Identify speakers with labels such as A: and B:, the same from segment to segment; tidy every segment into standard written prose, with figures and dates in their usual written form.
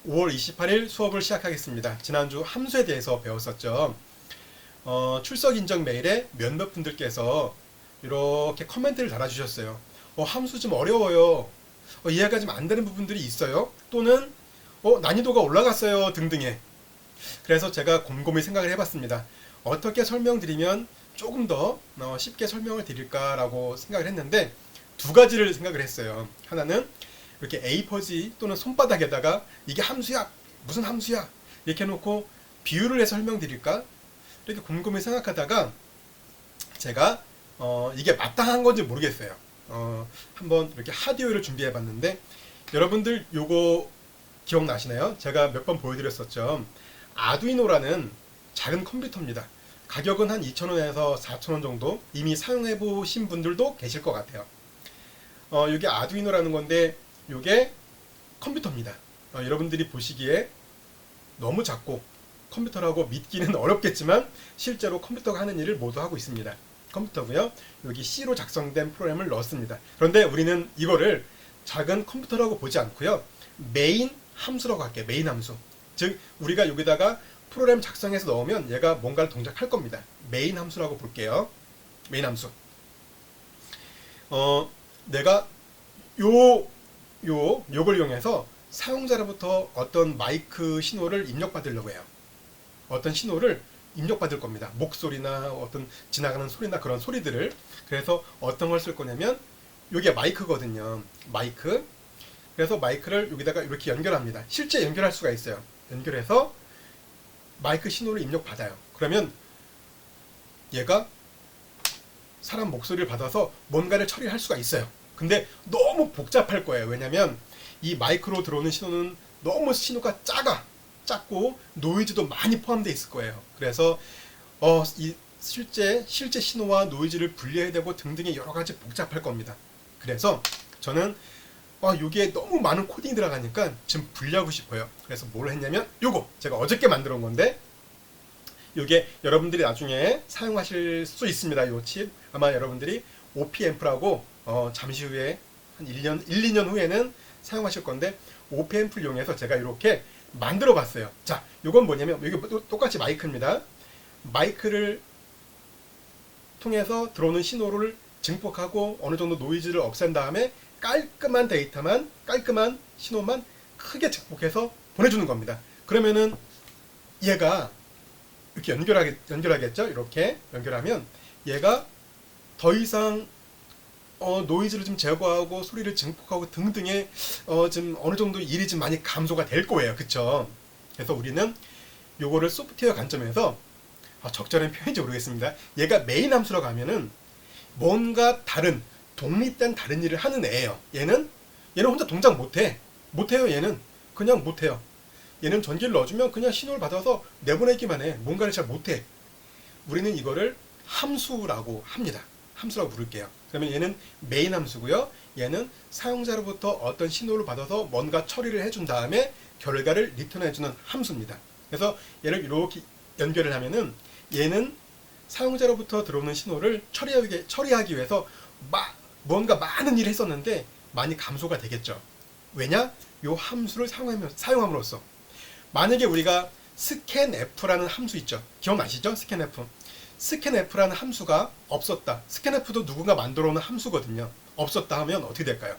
A: 5월 28일 수업을 시작하겠습니다. 지난주 함수에 대해서 배웠었죠. 출석 인정 메일에 몇몇 분들께서 이렇게 코멘트를 달아주셨어요. 함수 좀 어려워요. 이해가 좀 안 되는 부분들이 있어요. 또는 난이도가 올라갔어요. 등등의. 그래서 제가 곰곰이 생각을 해봤습니다. 어떻게 설명드리면 조금 더 쉽게 설명을 드릴까라고 생각을 했는데 두 가지를 생각을 했어요. 하나는 이렇게 A4지 또는 손바닥에다가 이게 함수야, 무슨 함수야 이렇게 해놓고 비유를 해서 설명드릴까 이렇게 곰곰이 생각하다가 제가 이게 마땅한 건지 모르겠어요. 한번 이렇게 하드웨어를 준비해 봤는데 여러분들 요거 기억나시나요? 제가 몇 번 보여드렸었죠. 아두이노라는 작은 컴퓨터입니다. 가격은 한 2,000원에서 4,000원 정도 이미 사용해 보신 분들도 계실 것 같아요. 이게 아두이노라는 건데 이게 컴퓨터입니다. 여러분들이 보시기에 너무 작고 컴퓨터라고 믿기는 어렵겠지만 실제로 컴퓨터가 하는 일을 모두 하고 있습니다. 컴퓨터고요. 여기 C로 작성된 프로그램을 넣었습니다. 그런데 우리는 이거를 작은 컴퓨터라고 보지 않고요. 메인 함수라고 할게요. 메인 함수. 즉 우리가 여기다가 프로그램 작성해서 넣으면 얘가 뭔가를 동작할 겁니다. 메인 함수라고 볼게요. 메인 함수. 내가 요걸 이용해서 사용자로부터 어떤 마이크 신호를 입력받으려고 해요. 어떤 신호를 입력받을 겁니다. 목소리나 어떤 지나가는 소리나 그런 소리들을. 그래서 어떤 걸 쓸 거냐면 요게 마이크거든요. 마이크. 그래서 마이크를 여기다가 이렇게 연결합니다. 실제 연결할 수가 있어요. 연결해서 마이크 신호를 입력받아요. 그러면 얘가 사람 목소리를 받아서 뭔가를 처리할 수가 있어요. 근데 너무 복잡할 거예요. 왜냐면 이 마이크로 들어오는 신호는 너무 신호가 작고 노이즈도 많이 포함되어 있을 거예요. 그래서 이 실제 신호와 노이즈를 분리해야 되고 등등의 여러 가지 복잡할 겁니다. 그래서 저는 이게 너무 많은 코딩이 들어가니까 좀 분리하고 싶어요. 그래서 뭘 했냐면 요거 제가 어저께 만들어 온 건데 이게 여러분들이 나중에 사용하실 수 있습니다. 이 칩 아마 여러분들이 OP앰프라고 잠시 후에 한 1년, 2년 후에는 사용하실 건데 OP앰프를 이용해서 제가 이렇게 만들어 봤어요. 자, 이건 뭐냐면 이게 똑같이 마이크입니다. 마이크를 통해서 들어오는 신호를 증폭하고 어느 정도 노이즈를 없앤 다음에 깔끔한 데이터만, 깔끔한 신호만 크게 증폭해서 보내주는 겁니다. 그러면은 얘가 이렇게 연결하겠죠? 이렇게 연결하면 얘가 더 이상 노이즈를 좀 제거하고 소리를 증폭하고 등등의 좀 어느 정도 일이 좀 많이 감소가 될 거예요. 그쵸? 그래서 우리는 요거를 소프트웨어 관점에서 적절한 표현인지 모르겠습니다. 얘가 메인 함수라고 하면은 뭔가 다른 독립된 다른 일을 하는 애예요. 얘는 혼자 동작 못해요. 얘는 그냥 못해요. 얘는 전기를 넣어주면 그냥 신호를 받아서 내보내기만 해. 뭔가를 잘 못해. 우리는 이거를 함수라고 합니다. 함수라고 부를게요. 그러면 얘는 메인 함수고요. 얘는 사용자로부터 어떤 신호를 받아서 뭔가 처리를 해준 다음에 결과를 리턴해주는 함수입니다. 그래서 얘를 이렇게 연결을 하면은 얘는 사용자로부터 들어오는 신호를 처리하기 위해서 뭔가 많은 일을 했었는데 많이 감소가 되겠죠. 왜냐? 요 함수를 사용함으로써 만약에 우리가 scanf라는 함수 있죠. 기억나시죠? scanf라는 함수가 없었다. scanf도 누군가 만들어 놓은 함수거든요. 없었다 하면 어떻게 될까요?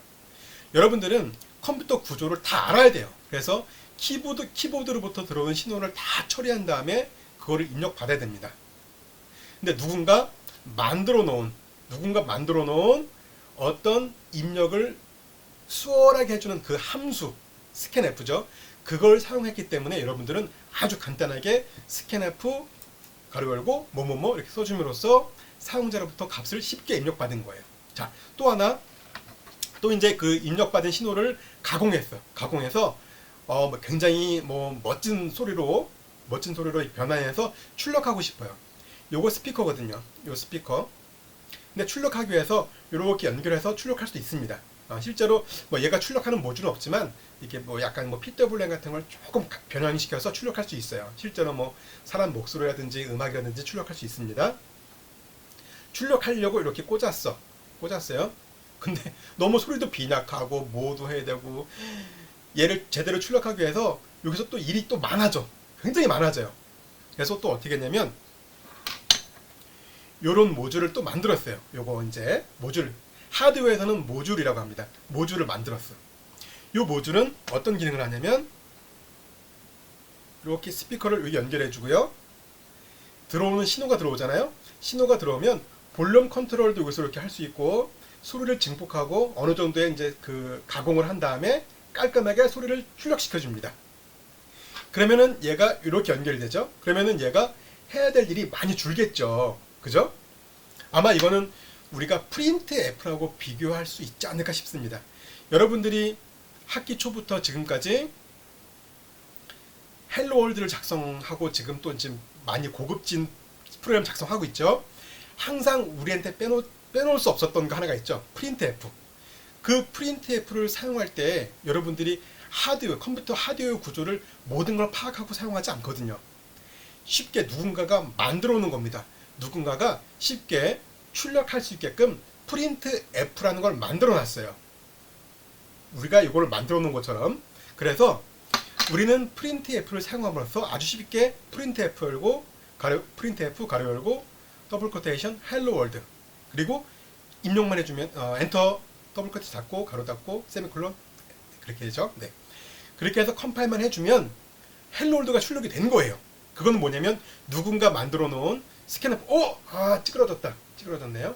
A: 여러분들은 컴퓨터 구조를 다 알아야 돼요. 그래서 키보드로부터 들어오는 신호를 다 처리한 다음에 그거를 입력받아야 됩니다. 근데 누군가 만들어 놓은 어떤 입력을 수월하게 해주는 그 함수 scanf죠. 그걸 사용했기 때문에 여러분들은 아주 간단하게 scanf 가로 열고 뭐뭐뭐 이렇게 써줌으로써 사용자로부터 값을 쉽게 입력받은 거예요. 자, 또 하나 또 이제 그 입력받은 신호를 가공해서 굉장히 멋진 소리로 변환해서 출력하고 싶어요. 요거 스피커거든요. 요 스피커. 근데 출력하기 위해서 이렇게 연결해서 출력할 수도 있습니다. 실제로 얘가 출력하는 모듈은 없지만 이게 약간 PWM 같은 걸 조금 변형시켜서 출력할 수 있어요. 실제로 사람 목소리라든지 음악이라든지 출력할 수 있습니다. 출력하려고 이렇게 꽂았어요. 근데 너무 소리도 빈약하고 뭐도 해야 되고 얘를 제대로 출력하기 위해서 여기서 또 일이 또 많아져. 굉장히 많아져요. 그래서 또 어떻게 했냐면 요런 모듈을 또 만들었어요. 요거 이제 모듈, 하드웨어에서는 모듈이라고 합니다. 모듈을 만들었어. 요 모듈은 어떤 기능을 하냐면 이렇게 스피커를 여기 연결해 주고요. 들어오는 신호가 들어오잖아요. 신호가 들어오면 볼륨 컨트롤도 여기서 이렇게 할 수 있고, 소리를 증폭하고 어느 정도의 이제 그 가공을 한 다음에 깔끔하게 소리를 출력시켜 줍니다. 그러면은 얘가 이렇게 연결이 되죠. 그러면은 얘가 해야 될 일이 많이 줄겠죠. 그죠? 아마 이거는 우리가 프린트 F라고 비교할 수 있지 않을까 싶습니다. 여러분들이 학기 초부터 지금까지 헬로 월드를 작성하고 지금 또 지금 많이 고급진 프로그램 작성하고 있죠. 항상 우리한테 빼놓을 수 없었던 거 하나가 있죠. 프린트 F. 그 프린트 F를 사용할 때 여러분들이 컴퓨터 하드웨어 구조를 모든 걸 파악하고 사용하지 않거든요. 쉽게 누군가가 만들어 놓은 겁니다. 누군가가 쉽게 출력할 수 있게끔 프린트 F라는 걸 만들어 놨어요. 우리가 이걸 만들어 놓은 것처럼. 그래서 우리는 프린트 F를 사용함으로써 아주 쉽게 프린트 F 열고 프린트 F 가로 열고 더블 코테이션 헬로 월드, 그리고 입력만 해주면 엔터 더블 코트 닫고 가로 닫고 세미콜론 그렇게 되죠. 네. 그렇게 해서 컴파일만 해주면 헬로 월드가 출력이 된 거예요. 그건 뭐냐면 누군가 만들어 놓은 스캐너. 찌그러졌다. 찌그러졌네요.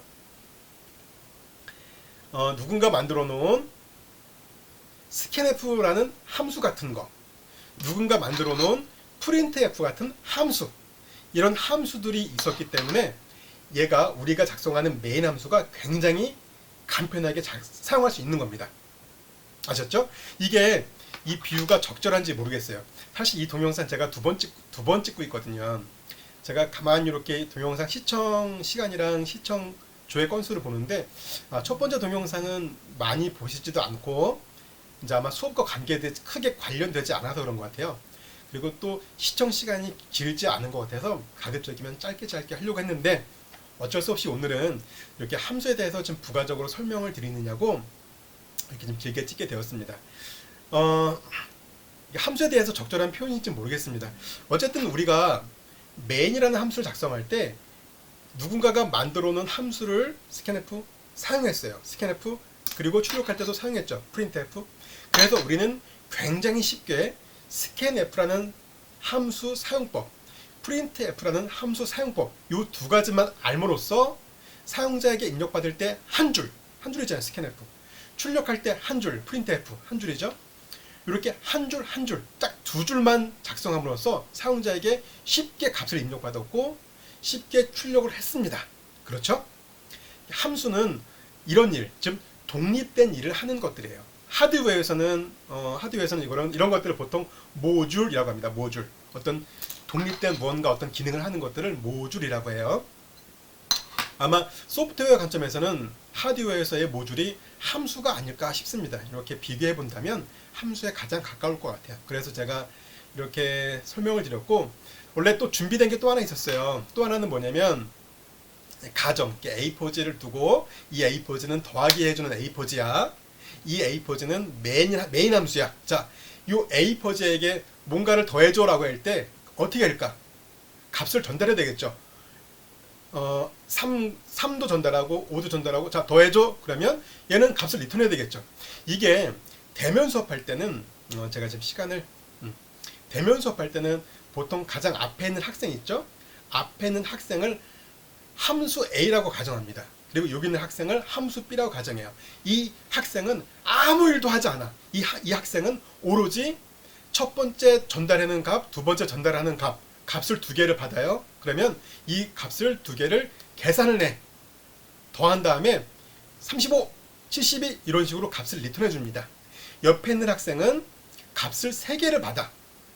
A: 누군가 만들어 놓은 스캔F라는 함수 같은 거, 누군가 만들어 놓은 프린트F 같은 함수, 이런 함수들이 있었기 때문에 얘가 우리가 작성하는 메인 함수가 굉장히 간편하게 사용할 수 있는 겁니다. 아셨죠? 이게 이 비유가 적절한지 모르겠어요. 사실 이 동영상 제가 두 번 찍고 있거든요. 제가 가만히 이렇게 동영상 시청 시간이랑 시청 조회 건수를 보는데, 첫 번째 동영상은 많이 보시지도 않고 이제 아마 수업과 크게 관련되지 않아서 그런 것 같아요. 그리고 또 시청 시간이 길지 않은 것 같아서 가급적이면 짧게 하려고 했는데, 어쩔 수 없이 오늘은 이렇게 함수에 대해서 좀 부가적으로 설명을 드리느냐고 이렇게 좀 길게 찍게 되었습니다. 함수에 대해서 적절한 표현인지 모르겠습니다. 어쨌든 우리가 main이라는 함수를 작성할 때 누군가가 만들어 놓은 함수를 scanf 사용했어요. scanf, 그리고 출력할 때도 사용했죠. printf. 그래서 우리는 굉장히 쉽게 scanf라는 함수 사용법, printf라는 함수 사용법, 이 두 가지만 알므로써 사용자에게 입력받을 때 한 줄이잖아요. scanf. 출력할 때 한 줄, printf 한 줄이죠. 이렇게 한 줄, 딱 두 줄만 작성함으로써 사용자에게 쉽게 값을 입력받았고 쉽게 출력을 했습니다. 그렇죠? 함수는 이런 일, 즉 독립된 일을 하는 것들이에요. 하드웨어에서는 이런 것들을 보통 모듈이라고 합니다. 모듈. 어떤 독립된 무언가 어떤 기능을 하는 것들을 모듈이라고 해요. 아마 소프트웨어 관점에서는 하드웨어에서의 모듈이 함수가 아닐까 싶습니다. 이렇게 비교해 본다면 함수에 가장 가까울 것 같아요. 그래서 제가 이렇게 설명을 드렸고, 원래 또 준비된 게 또 하나 있었어요. 또 하나는 뭐냐면 가정, A4지를 두고 이 A4지는 더하기 해주는 A4지야. 이 A4지는 메인 함수야. 자, 이 A4지에게 뭔가를 더해줘라고 할 때 어떻게 할까? 값을 전달해야 되겠죠. 3도 전달하고 5도 전달하고, 자 더해줘 그러면 얘는 값을 리턴해야 되겠죠. 이게 대면 수업할 때는 제가 지금 시간을 대면 수업할 때는 보통 가장 앞에 있는 학생 있죠. 앞에 있는 학생을 함수 A라고 가정합니다. 그리고 여기 있는 학생을 함수 B라고 가정해요. 이 학생은 아무 일도 하지 않아. 이 학생은 오로지 첫 번째 전달하는 값, 두 번째 전달하는 값을 두 개를 받아요. 그러면 이 값을 두 개를 계산을 해. 더한 다음에 35, 72 이런 식으로 값을 리턴해 줍니다. 옆에 있는 학생은 값을 세 개를 받아.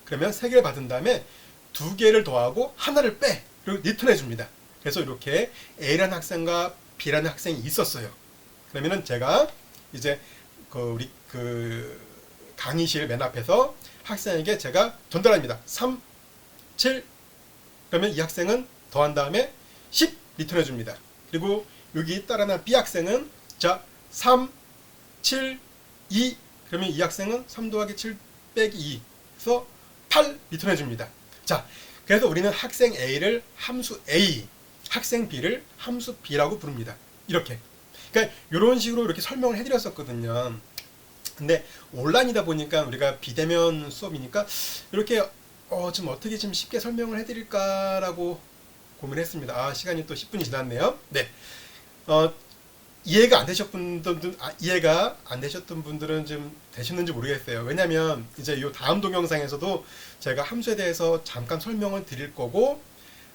A: 그러면 세 개를 받은 다음에 두 개를 더하고 하나를 빼. 그리고 리턴해 줍니다. 그래서 이렇게 A라는 학생과 B라는 학생이 있었어요. 그러면은 제가 이제 우리 강의실 맨 앞에서 학생에게 제가 전달합니다. 3, 7. 그러면 이 학생은 더한 다음에 10 리턴해 줍니다. 그리고 여기 따라난 B 학생은 자 3, 7, 2. 그러면 이 학생은 3 더하기 7 빼기 2. 그래서 8 리턴해 줍니다. 자, 그래서 우리는 학생 A를 함수 A, 학생 B를 함수 B라고 부릅니다. 이렇게. 그러니까 이런 식으로 이렇게 설명을 해드렸었거든요. 근데 온라인이다 보니까 우리가 비대면 수업이니까 이렇게 좀 어떻게 좀 쉽게 설명을 해드릴까라고 고민했습니다. 아, 시간이 또 10분이 지났네요. 네. 이해가 안 되셨던 분들은 좀 되셨는지 모르겠어요. 왜냐면 이제 이 다음 동영상에서도 제가 함수에 대해서 잠깐 설명을 드릴 거고,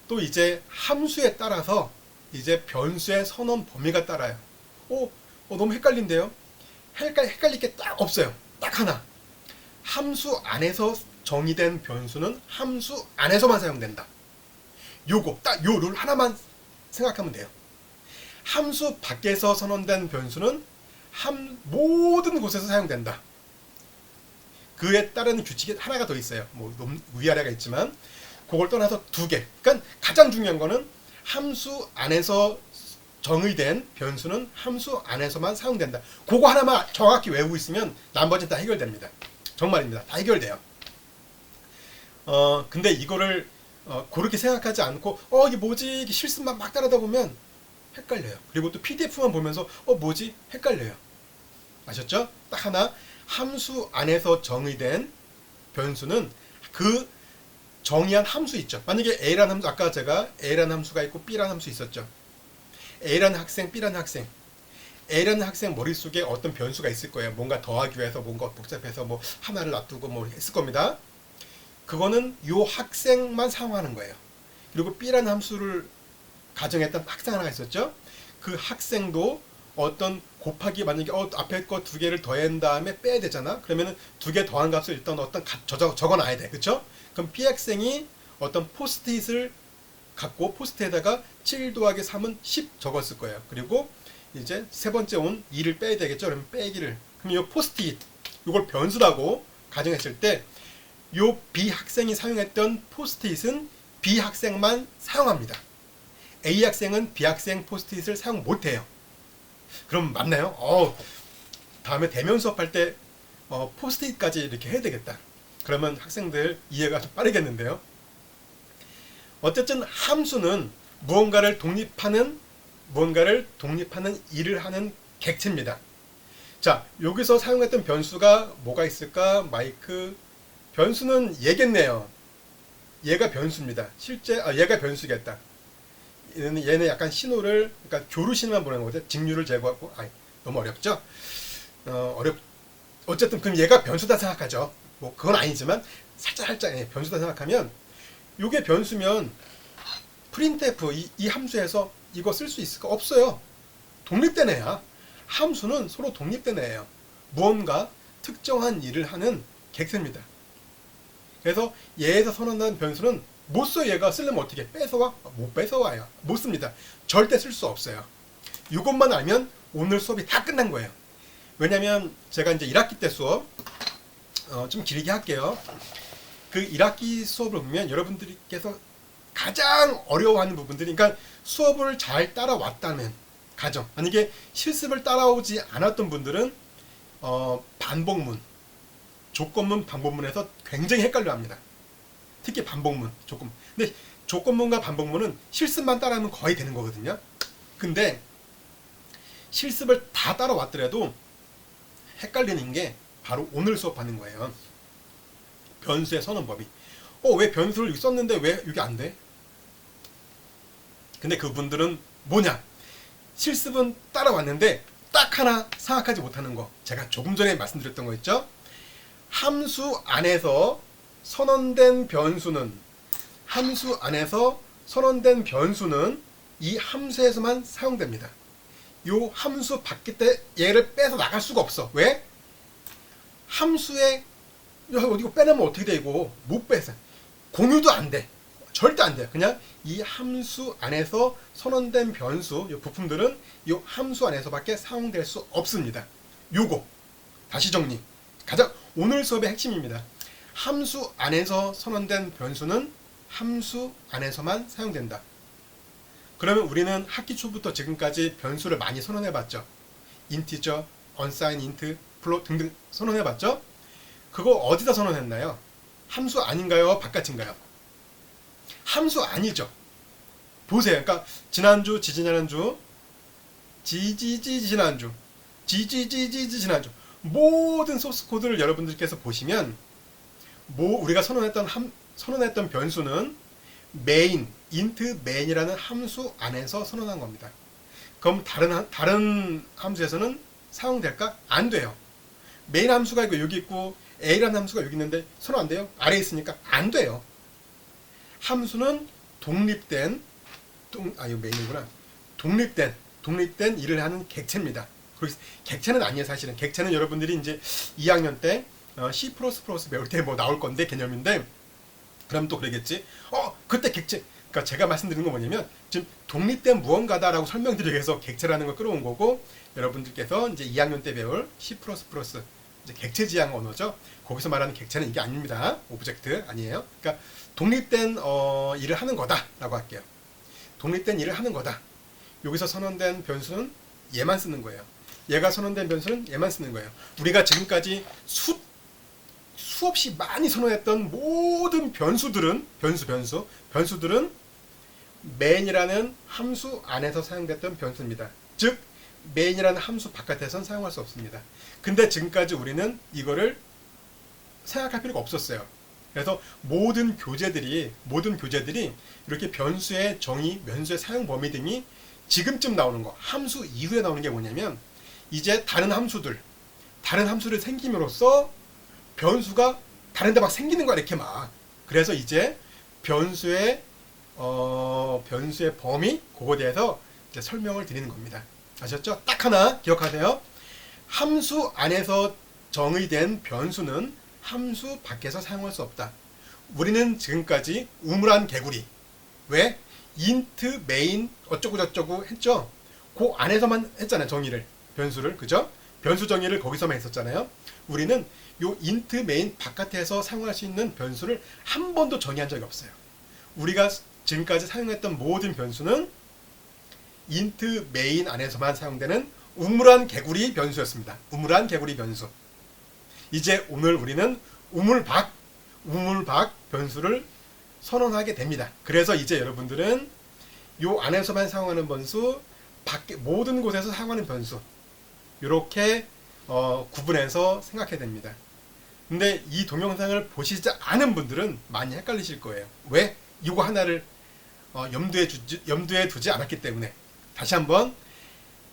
A: 또 이제 함수에 따라서 이제 변수의 선언 범위가 따라요. 너무 헷갈린데요? 헷갈릴 게 딱 없어요. 딱 하나. 함수 안에서 정의된 변수는 함수 안에서만 사용된다. 요거 딱 요 룰 하나만 생각하면 돼요. 함수 밖에서 선언된 변수는 모든 곳에서 사용된다. 그에 따른 규칙이 하나가 더 있어요. 뭐 위아래가 있지만 그걸 떠나서 두 개. 그러니까 가장 중요한 거는 함수 안에서 정의된 변수는 함수 안에서만 사용된다. 그거 하나만 정확히 외우고 있으면 나머지는 다 해결됩니다. 정말입니다. 다 해결돼요. 근데 이거를 그렇게 생각하지 않고 이게 뭐지? 이게 실습만 막 따라다 보면 헷갈려요. 그리고 또 PDF만 보면서 뭐지? 헷갈려요. 아셨죠? 딱 하나, 함수 안에서 정의된 변수는 그 정의한 함수 있죠. 만약에 A라는 함수, 아까 제가 A라는 함수가 있고 B라는 함수 있었죠. A라는 학생, B라는 학생. A라는 학생 머릿속에 어떤 변수가 있을 거예요. 뭔가 더하기 위해서 뭔가 복잡해서 뭐 하나를 놔두고 뭐 했을 겁니다. 그거는 요 학생만 사용하는 거예요. 그리고 B라는 함수를 가정했던 학생 하나가 있었죠. 그 학생도 어떤 곱하기, 만약에 앞에 거 두 개를 더한 다음에 빼야 되잖아. 그러면은 두 개 더한 값을 일단 어떤 적어놔야 돼. 그쵸? 그럼 B 학생이 어떤 포스트잇을 갖고 포스트에다가 7 더하기 3은 10 적었을 거예요. 그리고 이제 세 번째 온 2를 빼야 되겠죠. 그러면 빼기를. 그럼 이 포스트잇, 이걸 변수라고 가정했을 때 요 B 학생이 사용했던 포스트잇은 B 학생만 사용합니다. A 학생은 B 학생 포스트잇을 사용 못해요. 그럼 맞나요? 다음에 대면 수업할 때 포스트잇까지 이렇게 해야 되겠다. 그러면 학생들 이해가 좀 빠르겠는데요. 어쨌든 함수는 무언가를 독립하는 일을 하는 객체입니다. 자, 여기서 사용했던 변수가 뭐가 있을까? 마이크. 변수는 얘겠네요. 얘가 변수입니다. 얘가 변수겠다. 얘는 약간 신호를, 그러니까 교류 신호만 보내는 거죠. 직류를 제거하고, 너무 어렵죠? 어쨌든 그럼 얘가 변수다 생각하죠. 뭐 그건 아니지만 살짝 변수다 생각하면, 요게 변수면 printf 이 함수에서 이거 쓸 수 있을까? 없어요. 독립된 애야. 함수는 서로 독립된 애예요. 무언가 특정한 일을 하는 객체입니다. 그래서 얘에서 선언한 변수는 못 써. 얘가 쓰려면 어떻게 뺏어와? 못 뺏어와요. 못 씁니다. 절대 쓸 수 없어요. 이것만 알면 오늘 수업이 다 끝난 거예요. 왜냐면 제가 이제 1학기 때 수업 좀 길게 할게요. 그 1학기 수업을 보면 여러분들께서 가장 어려워하는 부분들이, 그러니까 수업을 잘 따라왔다면 가정, 만약에 실습을 따라오지 않았던 분들은 반복문, 조건문, 반복문에서 굉장히 헷갈려합니다. 특히 반복문, 조건문. 근데 조건문과 반복문은 실습만 따라하면 거의 되는 거거든요. 근데 실습을 다 따라왔더라도 헷갈리는 게 바로 오늘 수업하는 거예요. 변수의 선언법이. 왜 변수를 여기 썼는데 왜 이게 안 돼? 근데 그분들은 뭐냐? 실습은 따라왔는데 딱 하나 생각하지 못하는 거. 제가 조금 전에 말씀드렸던 거 있죠? 함수 안에서 선언된 변수는 이 함수에서만 사용됩니다. 이 함수 밖에 때 얘를 빼서 나갈 수가 없어. 왜? 함수에 이거 빼내면 어떻게 돼? 이거 못 빼서 공유도 안 돼. 절대 안 돼요. 그냥 이 함수 안에서 선언된 변수, 이 부품들은 이 함수 안에서밖에 사용될 수 없습니다. 요거 다시 정리. 가장 오늘 수업의 핵심입니다. 함수 안에서 선언된 변수는 함수 안에서만 사용된다. 그러면 우리는 학기 초부터 지금까지 변수를 많이 선언해봤죠. 인티저, unsigned int, float 등등 선언해봤죠. 그거 어디다 선언했나요? 함수 아닌가요? 바깥인가요? 함수 아니죠. 보세요. 그러니까 지난주, 지지난주, 지난주, 지난주 모든 소스 코드를 여러분들께서 보시면 우리가 선언했던 변수는 main, int main이라는 함수 안에서 선언한 겁니다. 그럼 다른 함수에서는 사용될까? 안 돼요. main 함수가 여기 있고 a라는 함수가 여기 있는데 선언 안 돼요? 아래에 있으니까 안 돼요. 함수는 독립된 이거 main이구나. 독립된 일을 하는 객체입니다. 객체는 아니에요, 사실은. 객체는 여러분들이 이제 2학년 때 C++ 배울 때 뭐 나올 건데 개념인데, 그럼 또 그러겠지. 그때 객체. 그러니까 제가 말씀드리는 건 뭐냐면 지금 독립된 무언가다라고 설명드리기 위해서 객체라는 걸 끌어온 거고, 여러분들께서 이제 2학년 때 배울 C++ 이제 객체 지향 언어죠. 거기서 말하는 객체는 이게 아닙니다. 오브젝트 아니에요. 그러니까 독립된 일을 하는 거다라고 할게요. 독립된 일을 하는 거다. 여기서 선언된 변수는 얘만 쓰는 거예요. 얘가 선언된 변수는 얘만 쓰는 거예요. 우리가 지금까지 수없이 많이 선언했던 모든 변수들은 main이라는 함수 안에서 사용됐던 변수입니다. 즉 main이라는 함수 바깥에서는 사용할 수 없습니다. 근데 지금까지 우리는 이거를 생각할 필요가 없었어요. 그래서 모든 교재들이 이렇게 변수의 정의, 변수의 사용 범위 등이 지금쯤 나오는 거, 함수 이후에 나오는 게 뭐냐면 이제 다른 함수를 생김으로써 변수가 다른 데 막 생기는 거야, 이렇게 막. 그래서 이제 변수의 범위, 그거에 대해서 이제 설명을 드리는 겁니다. 아셨죠? 딱 하나 기억하세요. 함수 안에서 정의된 변수는 함수 밖에서 사용할 수 없다. 우리는 지금까지 우물안 개구리, 왜? int, main 어쩌고 저쩌고 했죠? 그 안에서만 했잖아요, 정의를. 변수를, 그죠? 변수 정의를 거기서만 했었잖아요. 우리는 요 int, main 바깥에서 사용할 수 있는 변수를 한 번도 정의한 적이 없어요. 우리가 지금까지 사용했던 모든 변수는 int, main 안에서만 사용되는 우물안 개구리 변수였습니다. 우물안 개구리 변수. 이제 오늘 우리는 우물박 변수를 선언하게 됩니다. 그래서 이제 여러분들은 요 안에서만 사용하는 변수, 밖에 모든 곳에서 사용하는 변수, 이렇게 구분해서 생각해야 됩니다. 근데 이 동영상을 보시지 않은 분들은 많이 헷갈리실 거예요. 왜? 이거 하나를 염두에 두지 않았기 때문에. 다시 한번,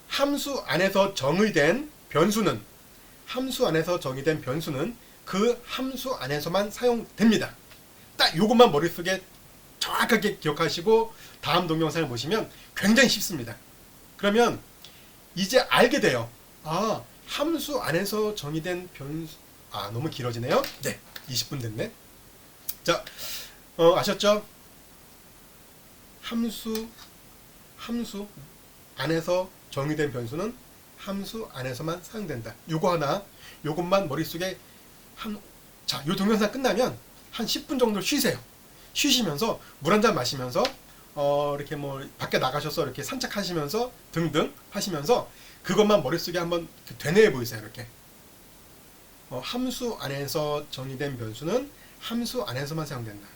A: 함수 안에서 정의된 변수는 그 함수 안에서만 사용됩니다. 딱 요것만 머릿속에 정확하게 기억하시고 다음 동영상을 보시면 굉장히 쉽습니다. 그러면 이제 알게 돼요. 함수 안에서 정의된 변수. 너무 길어지네요. 네, 20분 됐네. 자, 아셨죠? 함수 안에서 정의된 변수는 함수 안에서만 사용된다. 요것만 머릿속에 요 동영상 끝나면 한 10분 정도 쉬세요. 쉬시면서 물 한 잔 마시면서 이렇게 뭐 밖에 나가셔서 이렇게 산책하시면서 등등 하시면서 그것만 머릿속에 한번 되뇌어 보이세요. 이렇게 함수 안에서 정의된 변수는 함수 안에서만 사용된다.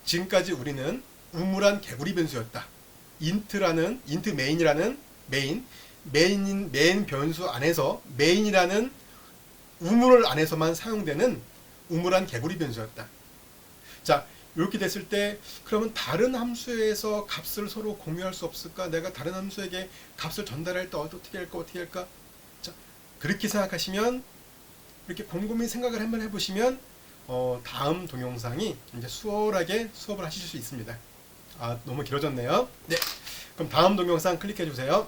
A: 지금까지 우리는 우물안 개구리 변수였다. int main이라는 메인 변수 안에서 main이라는 우물 안에서만 사용되는 우물안 개구리 변수였다. 자, 이렇게 됐을 때 그러면 다른 함수에서 값을 서로 공유할 수 없을까? 내가 다른 함수에게 값을 전달할 때 어떻게 할까? 자, 그렇게 생각하시면, 이렇게 곰곰이 생각을 한번 해보시면 다음 동영상이 이제 수월하게 수업을 하실 수 있습니다. 너무 길어졌네요. 네, 그럼 다음 동영상 클릭해 주세요.